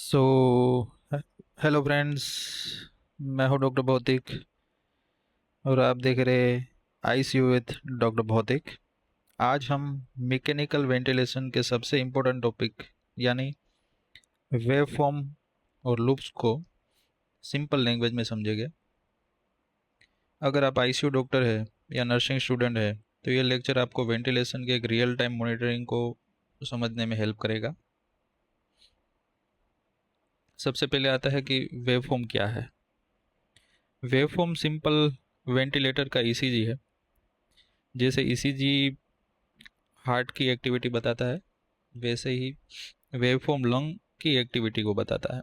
So hello friends. मैं हूं doctor भौतिक और आप देख रहे आईसीयू विद डॉक्टर भौतिक। आज हम मैकेनिकल वेंटिलेशन के सबसे इम्पोर्टेंट टॉपिक यानी वेव फॉर्म और लूप्स को सिंपल लैंग्वेज में समझेंगे। अगर आप आईसीयू डॉक्टर है या नर्सिंग स्टूडेंट है तो ये लेक्चर आपको वेंटिलेशन के एक रियल टाइम मॉनिटरिंग को समझने में हेल्प करेगा। सबसे पहले आता है कि वेव फॉर्म क्या है। वेव फॉर्म सिंपल वेंटिलेटर का ईसीजी है। जैसे ईसीजी हार्ट की एक्टिविटी बताता है, वैसे ही वेवफॉर्म लंग की एक्टिविटी को बताता है।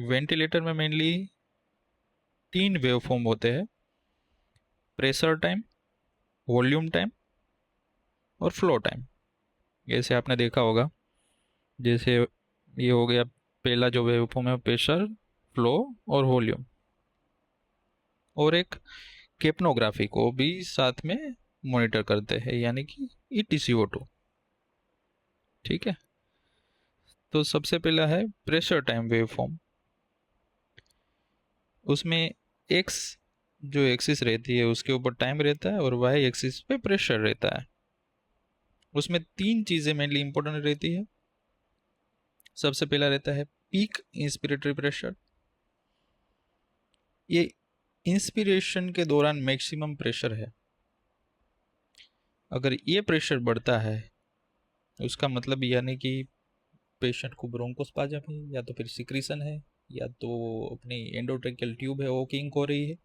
वेंटिलेटर में मेनली तीन वेवफॉर्म होते हैं: प्रेशर टाइम, वॉल्यूम टाइम और फ्लो टाइम। जैसे आपने देखा होगा, जैसे ये हो गया पहला जो वेवफॉर्म है, प्रेशर, फ्लो और वॉल्यूम। और एक केपनोग्राफी को भी साथ में मॉनिटर करते हैं, यानी कि ईटीसीओ2। ठीक है, तो सबसे पहला है प्रेशर टाइम वेवफॉर्म। उसमें एक्स जो एक्सिस रहती है उसके ऊपर टाइम रहता है और वाई एक्सिस पे प्रेशर रहता है। उसमें तीन चीज़ें मेनली इंपॉर्टेंट रहती है। सबसे पहला रहता है पीक इंस्पिरेटरी प्रेशर। ये इंस्पिरेशन के दौरान मैक्सिमम प्रेशर है। अगर ये प्रेशर बढ़ता है उसका मतलब यानी कि पेशेंट को ब्रोंकोस्पाज्म है, या तो फिर सिक्रीशन है, या तो अपनी एंडोट्रेकियल ट्यूब है वो किंक हो रही है,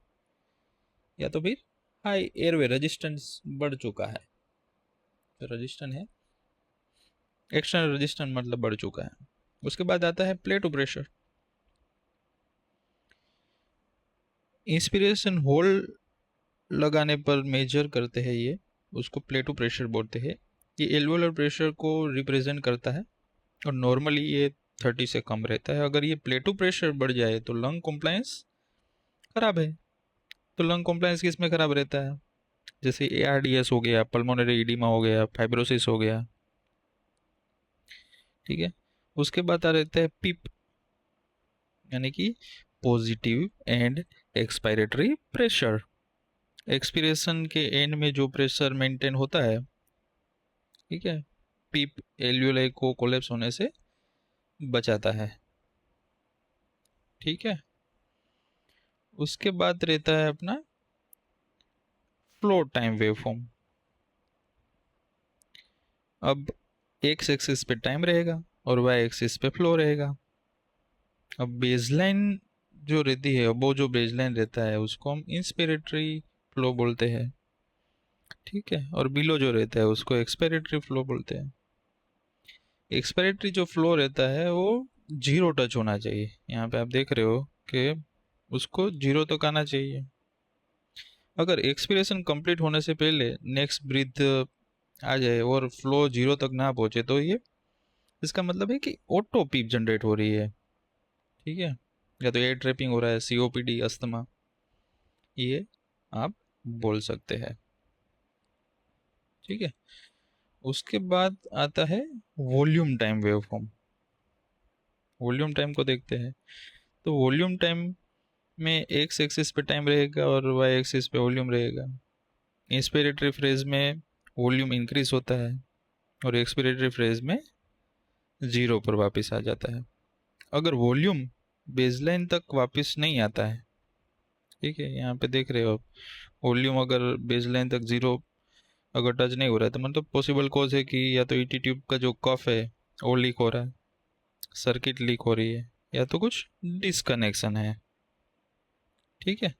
या तो फिर हाई एयरवे रेजिस्टेंस बढ़ चुका है। तो रेजिस्टेंस है, एक्सटर्नल रेजिस्टेंस मतलब बढ़ चुका है। उसके बाद आता है प्लेटो प्रेशर। इंस्पिरेशन होल्ड लगाने पर मेजर करते हैं ये, उसको प्लेटो प्रेशर बोलते हैं। ये एल्वोलर प्रेशर को रिप्रेजेंट करता है और नॉर्मली ये 30 से कम रहता है। अगर ये प्लेटो प्रेशर बढ़ जाए तो लंग कॉम्प्लायंस खराब है। तो लंग कॉम्प्लायंस किस में खराब रहता है? जैसे एआरडीएस हो गया, पल्मोनरी इडीमा हो गया, फाइब्रोसिस हो गया। ठीक है, उसके बाद आ रहता है पिप, यानी कि positive and expiratory pressure. Expiration के एंड में जो प्रेशर मेंटेन होता है, ठीक है, पीप एल्यूलाई को कोलेप्स होने से बचाता है। ठीक है, उसके बाद रहता है अपना फ्लो टाइम वेवफॉर्म। अब एक्स एक्सिस पे टाइम रहेगा और वाई एक्सिस पे फ्लो रहेगा। अब बेसलाइन जो रहती है, वो जो बेसलाइन रहता है उसको हम इंस्पिरेटरी फ्लो बोलते हैं। ठीक है, और बिलो जो रहता है उसको एक्सपायरेटरी फ्लो बोलते हैं। एक्सपायरेटरी जो फ्लो रहता है वो जीरो टच होना चाहिए। यहाँ पे आप देख रहे हो कि उसको जीरो तक आना चाहिए। अगर एक्सपिरेशन कंप्लीट होने से पहले नेक्स्ट ब्रीथ आ जाए और फ्लो जीरो तक ना पहुंचे तो ये इसका मतलब है कि ऑटो पीप जनरेट हो रही है। ठीक है, या तो एयर ट्रैपिंग हो रहा है, सीओपीडी, अस्थमा, ये आप बोल सकते हैं। ठीक है, उसके बाद आता है volume time waveform. Volume time को देखते हैं। तो वॉल्यूम टाइम में एक्स एक्सिस पे टाइम रहेगा और वाई एक्सिस पे वॉल्यूम रहेगा। इंस्पिरेटरी फेज में वॉल्यूम इंक्रीज होता है और एक्सपिरेटरी फेज में जीरो पर वापस आ जाता है। अगर वॉल्यूम बेसलाइन तक वापस नहीं आता है, ठीक है, यहाँ पे देख रहे हो आप, वॉल्यूम अगर बेसलाइन तक जीरो अगर टच नहीं हो रहा है तो मतलब पॉसिबल कॉज है कि या तो ईटी ट्यूब का जो कफ है वो लीक हो रहा है, सर्किट लीक हो रही है, या तो कुछ डिसकनेक्शन है। ठीक है,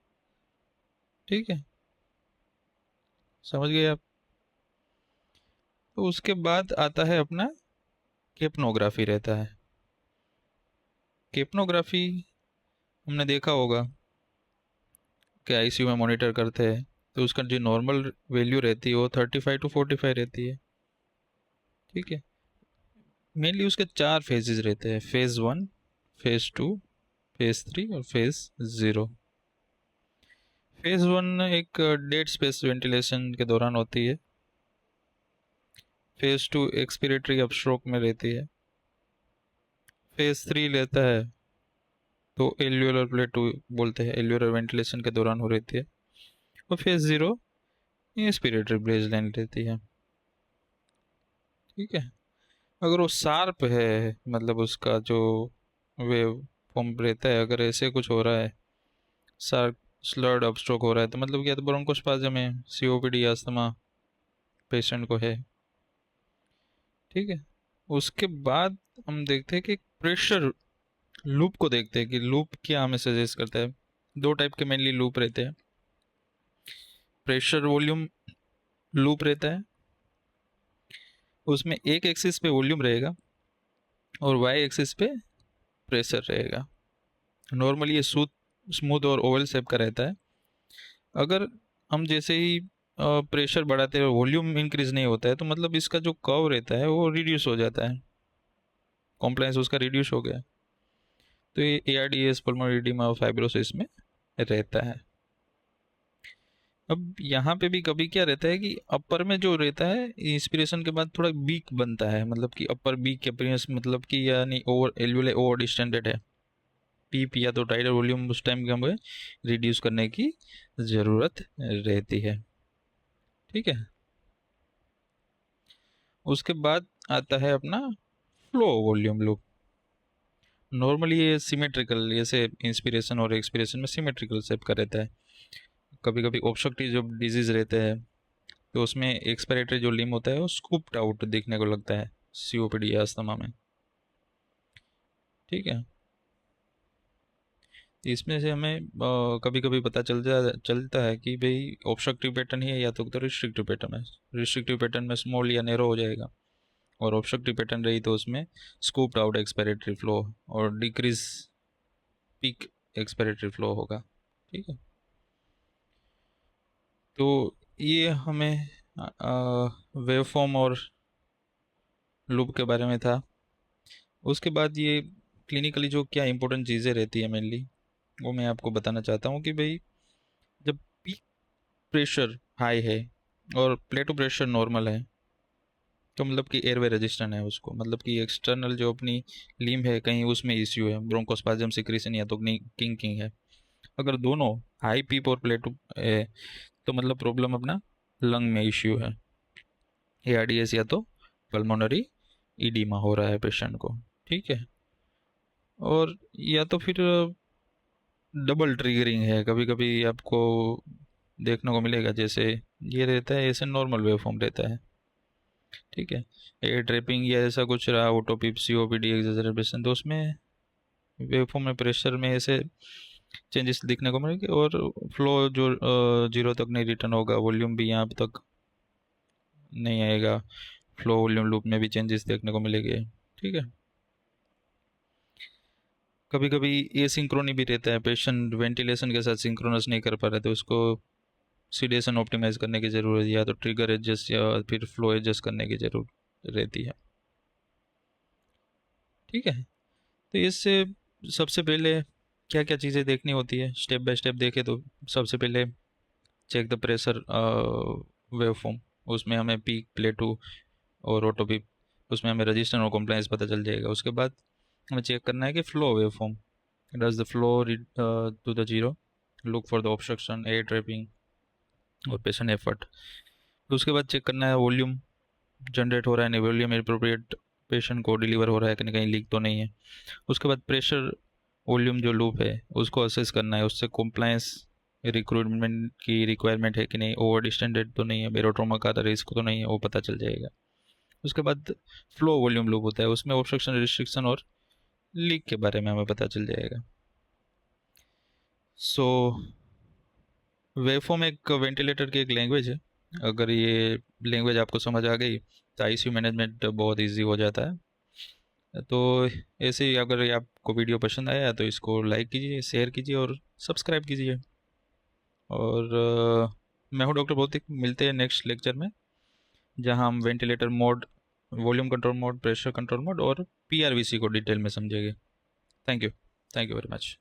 ठीक है, समझ गए आप? तो उसके बाद आता है अपना केपनोग्राफी रहता है। केपनोग्राफी हमने देखा होगा कि आईसीयू में मॉनिटर करते हैं, तो उसका जो नॉर्मल वैल्यू रहती है वो 35 to 45 रहती है। ठीक है, मेनली उसके चार फेजेस रहते हैं: फेज 1, फेज 2, फेज 3 और फेज 0। फेज 1 एक डेड स्पेस वेंटिलेशन के दौरान होती है। फेज 2 एक्सपिरेटरी अपस्ट्रोक में रहती है। फेज 3 लेता है तो एल्यूलर प्लेटो बोलते हैं, एल्यूलर वेंटिलेशन के दौरान हो रहती है। और फेज 0 इंस्पिरेटरी बेसलाइन रहती है। ठीक है। अगर वो शार्प है, मतलब उसका जो वेव फॉर्म रहता है, अगर ऐसे कुछ हो रहा है, शार्प स्लर्ड अपस्ट्रोक हो रहा है, तो मतलब क्या, तो ब्रोंकोस्पाज्म है, सीओपीडी अस्थमा पेशेंट को है। ठीक है। उसके बाद हम देखते हैं कि प्रेशर लूप को देखते हैं कि लूप क्या हमें सजेस्ट करता है। दो टाइप के मेनली लूप रहते हैं। प्रेशर वॉल्यूम लूप रहता है, उसमें एक एक्सिस पे वॉल्यूम रहेगा और वाई एक्सिस पे प्रेशर रहेगा। नॉर्मली ये स्मूथ और ओवल शेप का रहता है। अगर हम जैसे ही प्रेशर बढ़ाते हैं, वॉल्यूम इंक्रीज नहीं होता है, तो मतलब इसका जो कर्व रहता है वो रिड्यूस हो जाता है, कॉम्प्लायंस उसका रिड्यूस हो गया। तो ये ARDS पल्मोनरी एडिमा फाइब्रोसिस में रहता है। अब यहाँ पे भी कभी क्या रहता है कि अपर में जो रहता है, इंस्पिरेशन के बाद थोड़ा बीक बनता है, मतलब कि अपर बीक अपीयरेंस, मतलब कि यानी ओवर एल्वेओलाई ओवर डिस्टेंडेड है। पीप या तो टाइडल वॉल्यूम उस टाइम हमें रिड्यूस करने की ज़रूरत रहती है। ठीक है। उसके बाद आता है अपना फ्लो वॉल्यूम लूप। नॉर्मली ये सिमेट्रिकल, जैसे इंस्पिरेशन और एक्सपिरेशन में सिमेट्रिकल शेप का रहता है। कभी कभी ऑब्स्ट्रक्टिव जो डिजीज रहते हैं, तो उसमें एक्सपिरेटरी जो लिम होता है वो स्कूप्ड आउट दिखने को लगता है, सीओपीडी या अस्थमा में। ठीक है। इसमें से हमें कभी कभी पता चलता है कि भाई ऑब्स्ट्रक्टिव पैटर्न ही है या तो रिस्ट्रिक्टिव पैटर्न है। रिस्ट्रिक्टिव पैटर्न में स्मॉल या नैरो हो जाएगा, और ऑब्स्ट्रक्टिव पैटर्न रही तो उसमें स्कूप्ड आउट एक्सपिरेटरी फ्लो और डिक्रीज पीक एक्सपिरेटरी फ्लो होगा। ठीक है। तो ये हमें वेवफॉर्म और लूप के बारे में था। उसके बाद ये क्लिनिकली जो क्या इंपॉर्टेंट चीज़ें रहती है मेनली, वो मैं आपको बताना चाहता हूँ कि भाई, जब पीक प्रेशर हाई है और प्लेटो प्रेशर नॉर्मल है, तो मतलब कि एयरवे रेजिस्टेंट है उसको, मतलब कि एक्सटर्नल जो अपनी लिम्ब है कहीं उसमें इश्यू है, ब्रोंकोस्पाज्म सिक्रीशन या तो किंकिंग है। अगर दोनों हाई पीप और प्लेटो है, तो मतलब प्रॉब्लम अपना लंग में इश्यू है, ARDS या तो पल्मोनरी ईडीमा हो रहा है पेशेंट को। ठीक है। और या तो फिर डबल ट्रिगरिंग है, कभी कभी आपको देखने को मिलेगा, जैसे ये रहता है, ऐसे नॉर्मल वेवफॉर्म रहता है। ठीक है। एयर ट्रैपिंग या ऐसा कुछ रहा, ऑटोपिप, COPD एक्सेजरेशन, तो उसमें वेवफॉर्म में प्रेशर में ऐसे चेंजेस दिखने को मिलेंगे, और फ्लो जो 0 तक नहीं रिटर्न होगा, वॉल्यूम भी यहाँ तक नहीं आएगा, फ्लो वॉल्यूम लूप में भी चेंजेस देखने को मिलेंगे। ठीक है। कभी कभी ये सिंक्रोनी भी रहता है, पेशेंट वेंटिलेशन के साथ सिंक्रोनस नहीं कर पा रहे, तो उसको सीडेशन ऑप्टिमाइज करने की ज़रूरत है, या तो ट्रिगर एडजस्ट या फिर फ्लो एडजस्ट करने की ज़रूरत रहती है। ठीक है। तो इससे सबसे पहले क्या क्या चीज़ें देखनी होती है, स्टेप बाय स्टेप देखें तो सबसे पहले चेक द प्रेशर वेवफॉर्म, उसमें हमें पीक, प्लेटू और ऑटो पीक, उसमें हमें रजिस्टर और कॉम्प्लायंस पता चल जाएगा। उसके बाद हमें चेक करना है कि flow waveform, does the flow to the zero, look for the obstruction, air trapping और पेशेंट एफर्ट। तो उसके बाद चेक करना है वॉल्यूम जनरेट हो रहा है नहीं, वॉल्यूम एप्रोप्रिएट पेशेंट को डिलीवर हो रहा है कि नहीं, कहीं लीक तो नहीं है। उसके बाद प्रेशर वॉल्यूम जो लूप है उसको असेस करना है, उससे कॉम्प्लायंस रिक्रूटमेंट की रिक्वायरमेंट है कि नहीं, ओवर डिस्टेंडेड तो नहीं है, बेरोट्रोमा का रिस्क तो नहीं है, वो पता चल जाएगा। उसके बाद फ्लो वॉल्यूम लूप होता है, उसमें ऑब्स्ट्रक्शन, रिस्ट्रिक्शन और लीक के बारे में हमें पता चल जाएगा। सो वेवफॉर्म एक वेंटिलेटर की एक लैंग्वेज है। अगर ये लैंग्वेज आपको समझ आ गई तो ICU मैनेजमेंट बहुत इजी हो जाता है। तो ऐसे ही अगर ये आपको वीडियो पसंद आया तो इसको लाइक कीजिए, शेयर कीजिए और सब्सक्राइब कीजिए। और मैं हूँ डॉक्टर भौतिक, मिलते हैं नेक्स्ट लेक्चर में, जहाँ हम ventilator mode, volume control mode, pressure control mode और PRVC को डिटेल में समझेंगे। Thank you. Thank you very much.